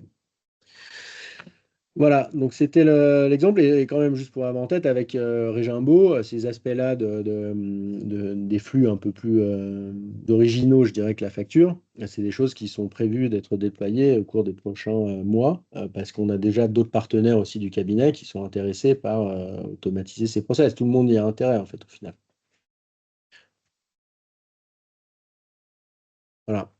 Voilà, donc c'était l'exemple, et quand même juste pour avoir en tête, avec Regimbo, ces aspects-là des flux un peu plus originaux, je dirais, que la facture, c'est des choses qui sont prévues d'être déployées au cours des prochains mois, parce qu'on a déjà d'autres partenaires aussi du cabinet qui sont intéressés par automatiser ces process. Tout le monde y a intérêt, en fait, au final. Voilà.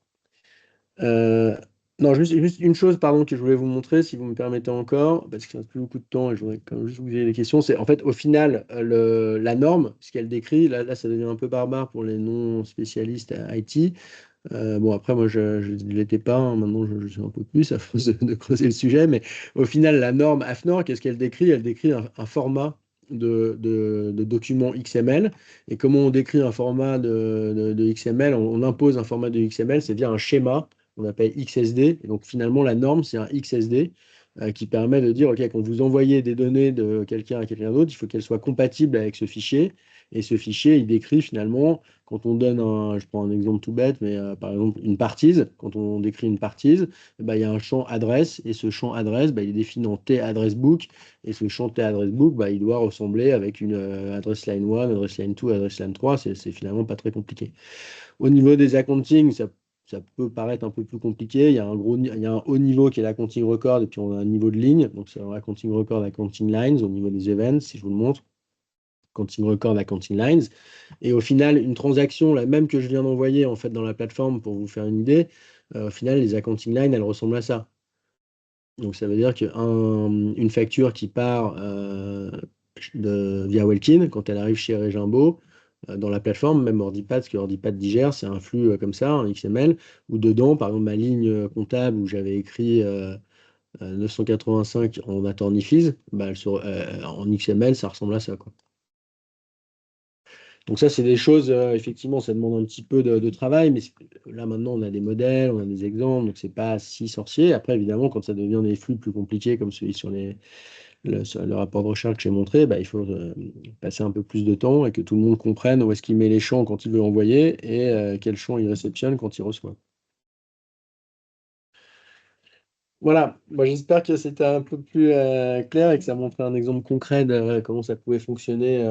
Non, juste une chose, pardon, que je voulais vous montrer, si vous me permettez encore, parce qu'il ne reste plus beaucoup de temps et je voudrais quand même juste vous poser des questions. C'est en fait, au final, la norme, ce qu'elle décrit, là, ça devient un peu barbare pour les non-spécialistes à IT. Bon, après, moi, je ne l'étais pas, hein, maintenant, je suis un peu plus à force de creuser le sujet, mais au final, la norme AFNOR, qu'est-ce qu'elle décrit? Elle décrit un format de document XML. Et comment on décrit un format de XML? On impose un format de XML, c'est-à-dire un schéma qu'on appelle XSD. Et donc, finalement, la norme, c'est un XSD qui permet de dire, OK, quand vous envoyez des données de quelqu'un à quelqu'un d'autre, il faut qu'elles soient compatibles avec ce fichier. Et ce fichier, il décrit finalement, quand on donne je prends un exemple tout bête, mais par exemple une partise, quand on décrit une partise, il y a un champ adresse, et ce champ adresse, il est défini en T address book, et ce champ T address book, il doit ressembler avec une adresse line 1, adresse line 2, adresse line 3, c'est finalement pas très compliqué. Au niveau des accounting, ça peut paraître un peu plus compliqué. Il y a il y a un haut niveau qui est l'accounting record, et puis on a un niveau de ligne, donc c'est accounting record, accounting lines, au niveau des events, si je vous le montre. Accounting record, accounting lines. Et au final, une transaction, la même que je viens d'envoyer en fait dans la plateforme pour vous faire une idée, au final, les accounting lines, elles ressemblent à ça. Donc ça veut dire qu'une facture qui part via Welkin, quand elle arrive chez Regimbo, dans la plateforme, même Ordipad, ce que Ordipad digère, c'est un flux comme ça, en XML, où dedans, par exemple, ma ligne comptable où j'avais écrit 985 en attorney fees, en XML, ça ressemble à ça, quoi. Donc ça, c'est des choses, effectivement, ça demande un petit peu de travail, mais là maintenant, on a des modèles, on a des exemples, donc c'est pas si sorcier. Après, évidemment, quand ça devient des flux plus compliqués, comme celui sur le rapport de recherche que j'ai montré, il faut passer un peu plus de temps et que tout le monde comprenne où est-ce qu'il met les champs quand il veut envoyer et quels champs il réceptionne quand il reçoit. Voilà, moi j'espère que c'était un peu plus clair et que ça montrait un exemple concret de comment ça pouvait fonctionner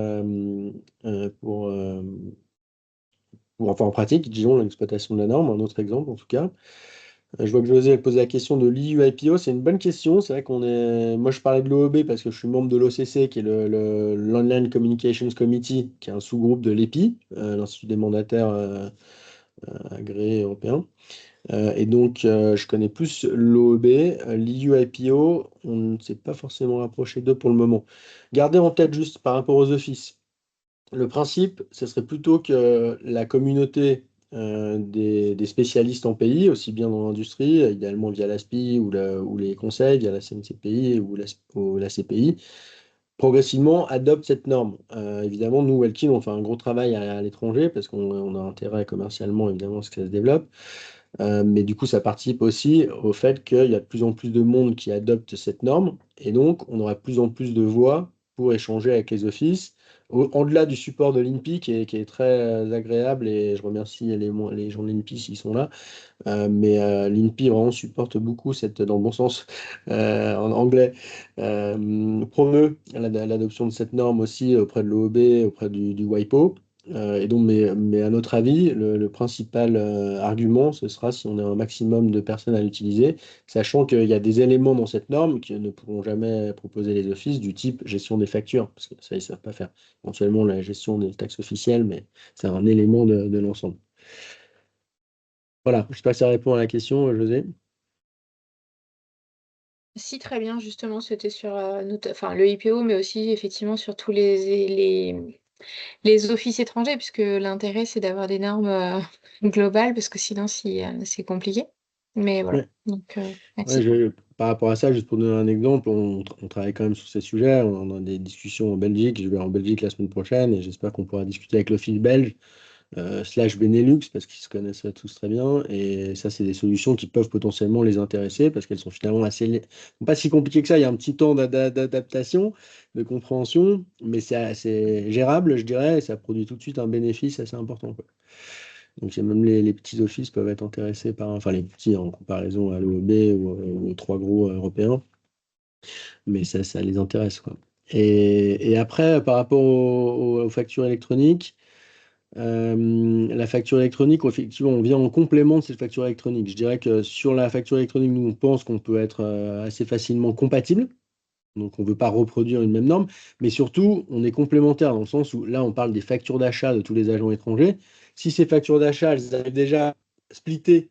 enfin en pratique, disons, l'exploitation de la norme, un autre exemple en tout cas. Je vois que José a posé la question de l'EUIPO, c'est une bonne question. C'est vrai moi je parlais de l'OEB parce que je suis membre de l'OCC, qui est l'Online Communications Committee, qui est un sous-groupe de l'EPI, l'Institut des mandataires agréés européens. Et donc, je connais plus l'OEB. L'EUIPO, on ne s'est pas forcément rapproché d'eux pour le moment. Gardez en tête juste par rapport aux offices. Le principe, ce serait plutôt que la communauté des spécialistes en pays, aussi bien dans l'industrie, idéalement via l'ASPI ou les conseils, via la CNCPI ou la CPI, progressivement adopte cette norme. Évidemment, nous, Welkin, on fait un gros travail à l'étranger parce qu'on a intérêt commercialement, évidemment, à ce que ça se développe. Mais du coup, ça participe aussi au fait qu'il y a de plus en plus de monde qui adopte cette norme, et donc on aura de plus en plus de voix pour échanger avec les offices, en-delà du support de l'INPI qui est très agréable, et je remercie les gens de l'INPI s'ils sont là, mais l'INPI vraiment supporte beaucoup dans le bon sens, en anglais, promeut l'adoption de cette norme aussi auprès de l'OEB, auprès du WIPO. Et donc, mais à notre avis, le principal argument, ce sera si on a un maximum de personnes à l'utiliser, sachant qu'il y a des éléments dans cette norme que ne pourront jamais proposer les offices, du type gestion des factures, parce que ça, ils ne savent pas faire. Éventuellement, la gestion des taxes officielles, mais c'est un élément de l'ensemble. Voilà, j'espère que ça répond à la question, José. Si, très bien, justement, c'était sur le IPO, mais aussi effectivement sur tous les offices étrangers, puisque l'intérêt, c'est d'avoir des normes globales, parce que sinon, c'est compliqué. Mais voilà, Ouais. donc Ouais, merci. par rapport à ça, juste pour donner un exemple, on travaille quand même sur ces sujets. On a des discussions en Belgique. Je vais en Belgique la semaine prochaine et j'espère qu'on pourra discuter avec l'Office belge slash Benelux, parce qu'ils se connaissent tous très bien. Et ça, c'est des solutions qui peuvent potentiellement les intéresser, parce qu'elles sont finalement pas si compliquées que ça. Il y a un petit temps d'adaptation, de compréhension, mais c'est gérable, je dirais, et ça produit tout de suite un bénéfice assez important, quoi. Donc, même les petits offices peuvent être intéressés enfin les petits en comparaison à l'OEB ou aux trois gros européens, mais ça les intéresse, quoi. Et après, par rapport aux factures électroniques, la facture électronique, effectivement, on vient en complément de cette facture électronique. Je dirais que sur la facture électronique, nous, on pense qu'on peut être assez facilement compatible. Donc, on ne veut pas reproduire une même norme, mais surtout, on est complémentaire dans le sens où là, on parle des factures d'achat de tous les agents étrangers. Si ces factures d'achat, elles arrivent déjà splittées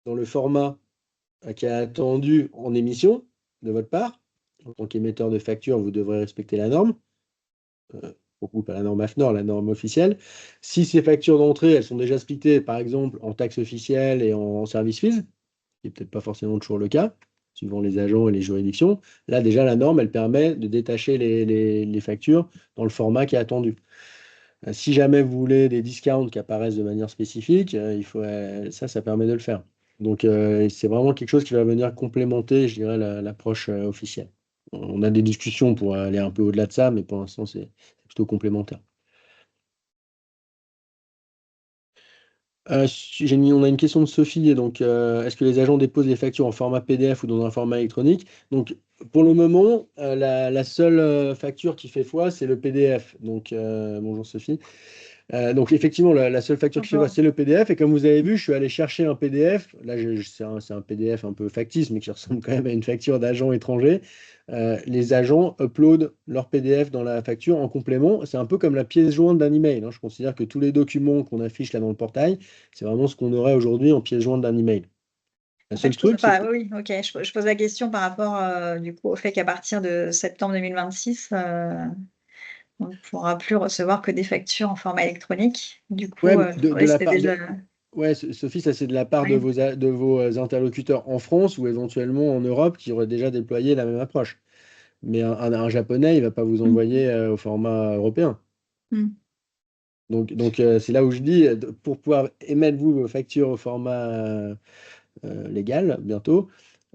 dans le format qui est attendu en émission de votre part, en tant qu'émetteur de facture, vous devrez respecter la norme. Beaucoup pas la norme AFNOR, la norme officielle. Si ces factures d'entrée, elles sont déjà splittées, par exemple, en taxes officielles et en service fees, ce qui n'est peut-être pas forcément toujours le cas, suivant les agents et les juridictions, là, déjà, la norme, elle permet de détacher les factures dans le format qui est attendu. Si jamais vous voulez des discounts qui apparaissent de manière spécifique, ça permet de le faire. Donc, c'est vraiment quelque chose qui va venir complémenter, je dirais, l'approche officielle. On a des discussions pour aller un peu au-delà de ça, mais pour l'instant, c'est plutôt complémentaire. On a une question de Sophie. Donc, est-ce que les agents déposent les factures en format PDF ou dans un format électronique? Donc, pour le moment, la seule facture qui fait foi, c'est le PDF. Donc, bonjour Sophie. Donc effectivement, la seule facture qui fait foi, c'est le PDF. Et comme vous avez vu, je suis allé chercher un PDF. Là, c'est un PDF un peu factice, mais qui ressemble quand même à une facture d'agent étranger. Les agents uploadent leur PDF dans la facture en complément. C'est un peu comme la pièce jointe d'un email, hein. Je considère que tous les documents qu'on affiche là dans le portail, c'est vraiment ce qu'on aurait aujourd'hui en pièce jointe d'un email. Le En fait, seul truc, c'est que oui, ok. Je pose la question par rapport du coup au fait qu'à partir de septembre 2026, on ne pourra plus recevoir que des factures en format électronique. Du coup, ouais, je de trouvais que la c'était part déjà. ouais, Sophie, ça c'est de la part Oui. de vos interlocuteurs en France ou éventuellement en Europe qui auraient déjà déployé la même approche. Mais un Japonais, il va pas vous Mm. envoyer au format européen. Mm. Donc c'est là où je dis, pour pouvoir émettre vous vos factures au format légal bientôt,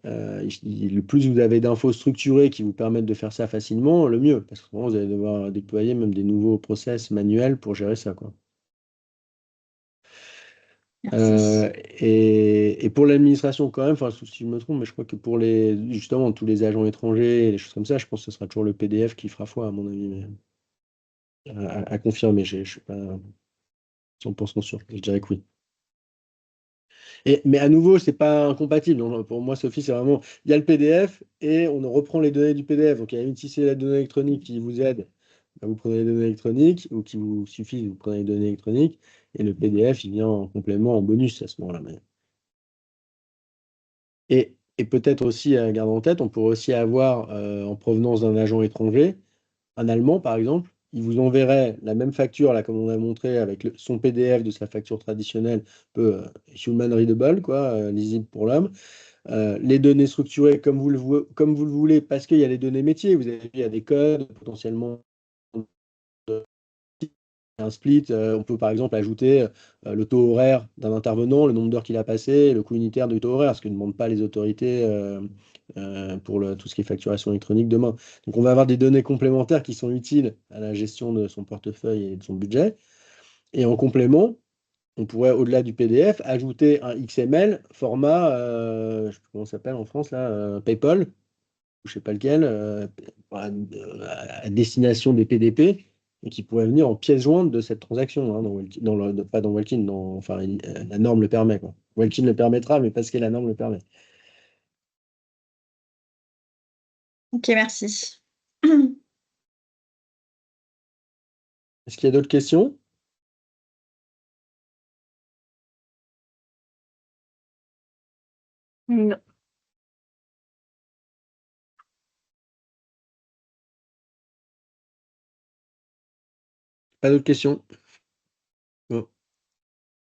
le plus vous avez d'infos structurées qui vous permettent de faire ça facilement, le mieux. Parce que sinon, vous allez devoir déployer même des nouveaux process manuels pour gérer ça, quoi. Merci. Et pour l'administration quand même, enfin si je me trompe, mais je crois que pour justement tous les agents étrangers et les choses comme ça, je pense que ce sera toujours le PDF qui fera foi à mon avis, mais à confirmer, je suis pas 100% sûr, je dirais que oui. Mais à nouveau, c'est pas incompatible. Donc, pour moi, Sophie, c'est vraiment, il y a le PDF et on reprend les données du PDF. Donc, si c'est la donnée électronique qui vous aide, bah, vous prenez les données électroniques, ou qui vous suffit, vous prenez les données électroniques, et le PDF, il vient en complément, en bonus à ce moment-là. Et peut-être aussi, à garder en tête, on pourrait aussi avoir, en provenance d'un agent étranger, un Allemand, par exemple, il vous enverrait la même facture, là, comme on a montré, avec son PDF de sa facture traditionnelle, un peu human readable, quoi, lisible pour l'homme. Les données structurées comme vous le voulez, parce qu'il y a les données métiers. Vous avez vu, il y a des codes, potentiellement un split. On peut par exemple ajouter le taux horaire d'un intervenant, le nombre d'heures qu'il a passé, le coût unitaire du taux horaire, ce que ne demandent pas les autorités pour tout ce qui est facturation électronique demain. Donc on va avoir des données complémentaires qui sont utiles à la gestion de son portefeuille et de son budget. Et en complément, on pourrait, au-delà du PDF, ajouter un XML format, je ne sais plus comment ça s'appelle en France, là, PayPal, je ne sais pas lequel, à destination des PDP, et qui pourrait venir en pièce jointe de cette transaction, hein, pas dans Welkin, enfin, la norme le permet, quoi. Welkin le permettra, mais parce que la norme le permet. Ok, merci. Est-ce qu'il y a d'autres questions? Non. Pas d'autres questions? Bon.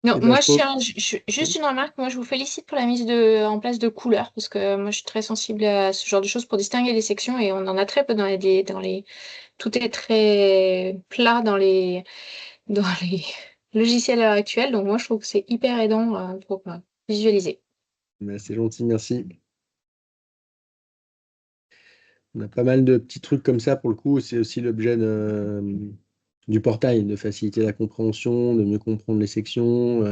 Non, Eh ben, moi, je peux- juste une remarque. Moi, je vous félicite pour la mise en place de couleurs, parce que moi, je suis très sensible à ce genre de choses pour distinguer les sections, et on en a très peu tout est très plat dans les logiciels à l'heure actuelle. Donc moi, je trouve que c'est hyper aidant pour visualiser. C'est gentil, merci. On a pas mal de petits trucs comme ça pour le coup. C'est aussi l'objet du portail, de faciliter la compréhension, de mieux comprendre les sections,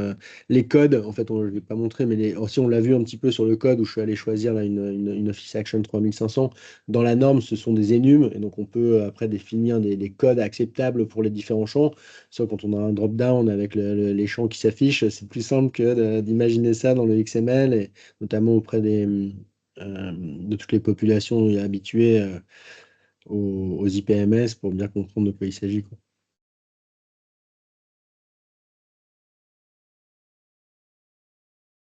les codes. En fait, je ne l'ai pas montré, mais aussi on l'a vu un petit peu sur le code où je suis allé choisir là, une Office Action 3500. Dans la norme, ce sont des enums, et donc on peut après définir des codes acceptables pour les différents champs. Soit quand on a un drop-down avec les champs qui s'affichent, c'est plus simple que d'imaginer ça dans le XML, et notamment auprès de toutes les populations habituées aux IPMS pour bien comprendre de quoi il s'agit, quoi.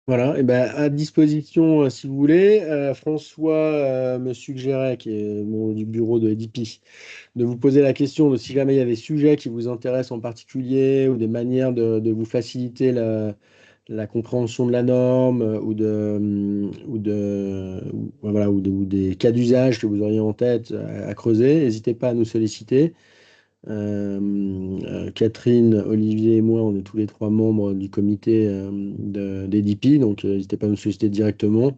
Voilà, et ben, à disposition si vous voulez. François me suggérait, qui est du bureau de EDP, de vous poser la question de si jamais il y a des sujets qui vous intéressent en particulier ou des manières de vous faciliter la compréhension de la norme ou des cas d'usage que vous auriez en tête à creuser. N'hésitez pas à nous solliciter. Catherine, Olivier et moi, on est tous les trois membres du comité d'EDP, donc n'hésitez pas à nous solliciter directement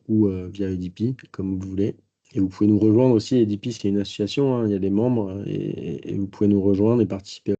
ou via EDP, comme vous voulez. Et vous pouvez nous rejoindre aussi. EDP, c'est une association, hein, il y a des membres et vous pouvez nous rejoindre et participer